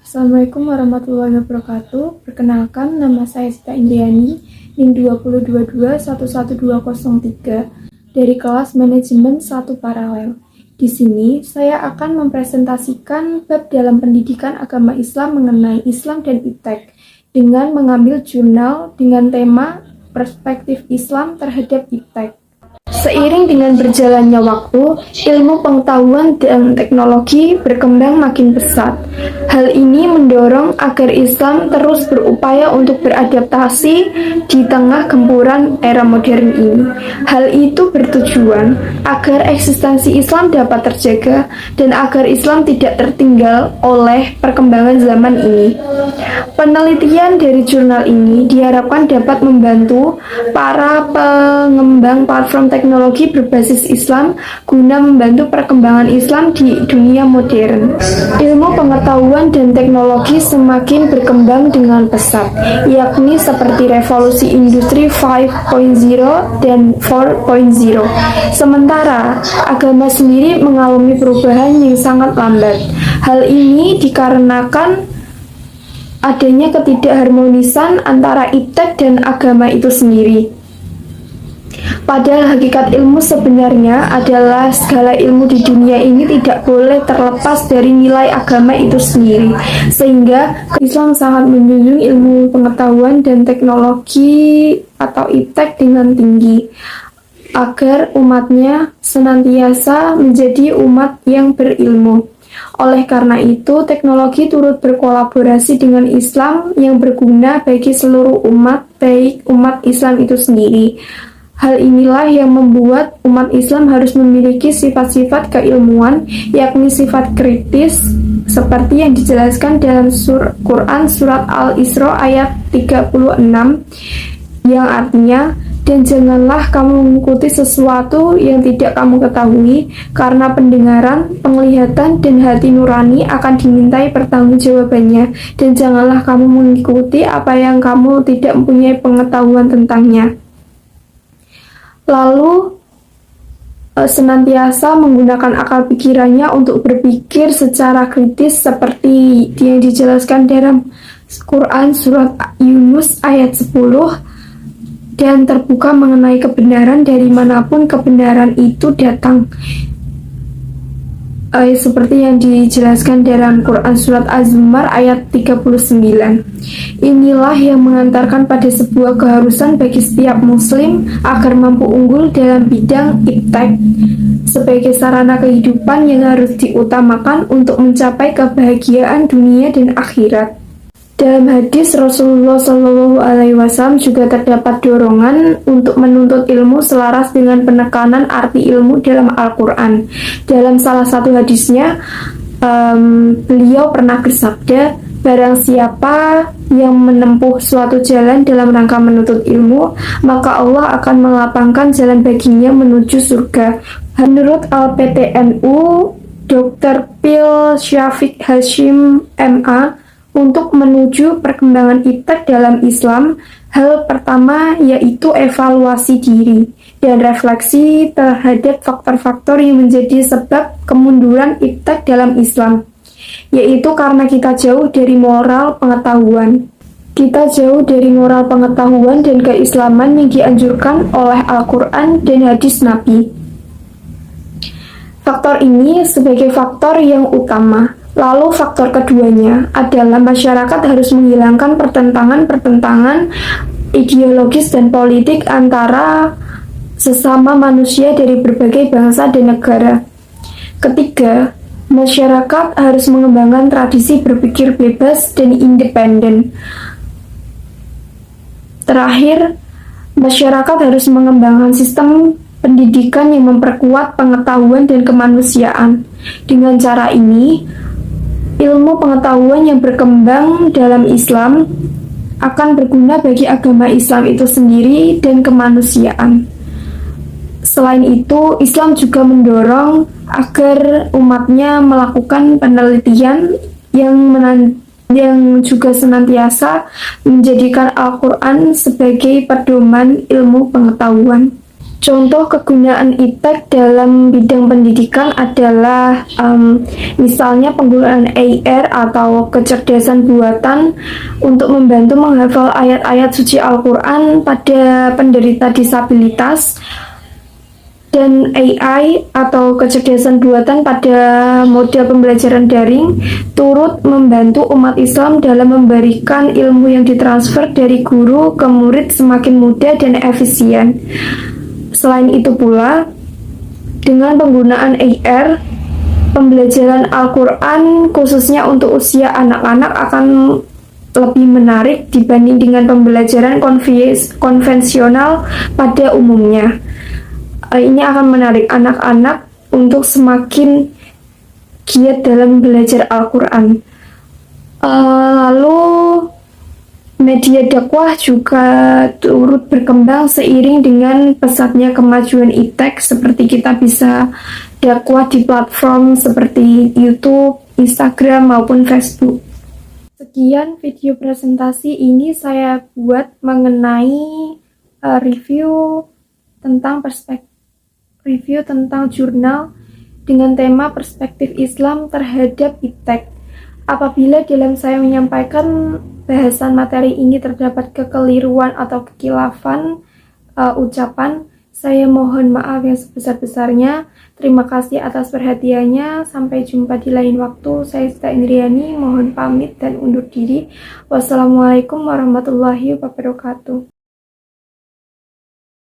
Assalamualaikum warahmatullahi wabarakatuh. Perkenalkan, nama saya Sita Indriani, NIM 202211203 dari kelas Manajemen 1 Paralel. Di sini, saya akan mempresentasikan bab dalam pendidikan agama Islam mengenai Islam dan iptek dengan mengambil jurnal dengan tema Perspektif Islam terhadap iptek. Seiring dengan berjalannya waktu, ilmu pengetahuan dan teknologi berkembang makin pesat. Hal ini mendorong agar Islam terus berupaya untuk beradaptasi di tengah gempuran era modern ini. Hal itu bertujuan agar eksistensi Islam dapat terjaga dan agar Islam tidak tertinggal oleh perkembangan zaman ini. Penelitian dari jurnal ini diharapkan dapat membantu para pengembang platform teknologi berbasis Islam guna membantu perkembangan Islam di dunia modern. Ilmu pengetahuan dan teknologi semakin berkembang dengan pesat, yakni seperti revolusi industri 5.0 dan 4.0. Sementara agama sendiri mengalami perubahan yang sangat lambat. Hal ini dikarenakan adanya ketidakharmonisan antara iptek dan agama itu sendiri. Padahal hakikat ilmu sebenarnya adalah segala ilmu di dunia ini tidak boleh terlepas dari nilai agama itu sendiri. Sehingga Islam sangat menjunjung ilmu pengetahuan dan teknologi atau iptek dengan tinggi, agar umatnya senantiasa menjadi umat yang berilmu. Oleh karena itu, teknologi turut berkolaborasi dengan Islam yang berguna bagi seluruh umat, baik umat Islam itu sendiri. Hal inilah yang membuat umat Islam harus memiliki sifat-sifat keilmuan, yakni sifat kritis, seperti yang dijelaskan dalam Quran Surat Al-Isra ayat 36, yang artinya, dan janganlah kamu mengikuti sesuatu yang tidak kamu ketahui, karena pendengaran, penglihatan, dan hati nurani akan dimintai pertanggungjawabannya, dan janganlah kamu mengikuti apa yang kamu tidak mempunyai pengetahuan tentangnya. Lalu senantiasa menggunakan akal pikirannya untuk berpikir secara kritis seperti yang dijelaskan dalam Quran Surat Yunus ayat 10, dan terbuka mengenai kebenaran dari manapun kebenaran itu datang, seperti yang dijelaskan dalam Quran Surat Az-Zumar ayat 39. Inilah yang mengantarkan pada sebuah keharusan bagi setiap muslim agar mampu unggul dalam bidang iptek sebagai sarana kehidupan yang harus diutamakan untuk mencapai kebahagiaan dunia dan akhirat. Dalam hadis Rasulullah SAW juga terdapat dorongan untuk menuntut ilmu selaras dengan penekanan arti ilmu dalam Al-Quran. Dalam salah satu hadisnya, beliau pernah bersabda, barang siapa yang menempuh suatu jalan dalam rangka menuntut ilmu, maka Allah akan melapangkan jalan baginya menuju surga. Menurut Al-PTNU, Dr. Pil Syafiq Hashim MA, untuk menuju perkembangan iptek dalam Islam, hal pertama yaitu evaluasi diri dan refleksi terhadap faktor-faktor yang menjadi sebab kemunduran iptek dalam Islam, yaitu karena kita jauh dari moral pengetahuan. Kita jauh dari moral pengetahuan dan keislaman yang dianjurkan oleh Al-Quran dan hadis Nabi. Faktor ini sebagai faktor yang utama. Lalu faktor keduanya adalah masyarakat harus menghilangkan pertentangan-pertentangan ideologis dan politik antara sesama manusia dari berbagai bangsa dan negara. Ketiga, masyarakat harus mengembangkan tradisi berpikir bebas dan independen. Terakhir, masyarakat harus mengembangkan sistem pendidikan yang memperkuat pengetahuan dan kemanusiaan. Dengan cara ini, ilmu pengetahuan yang berkembang dalam Islam akan berguna bagi agama Islam itu sendiri dan kemanusiaan. Selain itu, Islam juga mendorong agar umatnya melakukan penelitian yang juga senantiasa menjadikan Al-Quran sebagai pedoman ilmu pengetahuan. Contoh kegunaan iptek dalam bidang pendidikan adalah misalnya penggunaan AI atau kecerdasan buatan untuk membantu menghafal ayat-ayat suci Al-Quran pada penderita disabilitas, dan AI atau kecerdasan buatan pada model pembelajaran daring turut membantu umat Islam dalam memberikan ilmu yang ditransfer dari guru ke murid semakin mudah dan efisien. Selain itu pula, dengan penggunaan AI, pembelajaran Al-Quran khususnya untuk usia anak-anak akan lebih menarik dibanding dengan pembelajaran konvensional pada umumnya. Ini akan menarik anak-anak untuk semakin giat dalam belajar Al-Quran. Lalu media dakwah juga turut berkembang seiring dengan pesatnya kemajuan iptek, seperti kita bisa dakwah di platform seperti YouTube, Instagram, maupun Facebook. Sekian video presentasi ini saya buat mengenai review tentang jurnal dengan tema perspektif Islam terhadap iptek. Apabila dalam saya menyampaikan bahasan materi ini terdapat kekeliruan atau kekilafan ucapan, saya mohon maaf yang sebesar-besarnya. Terima kasih atas perhatiannya. Sampai jumpa di lain waktu. Saya Sita Indriani, mohon pamit dan undur diri. Wassalamualaikum warahmatullahi wabarakatuh.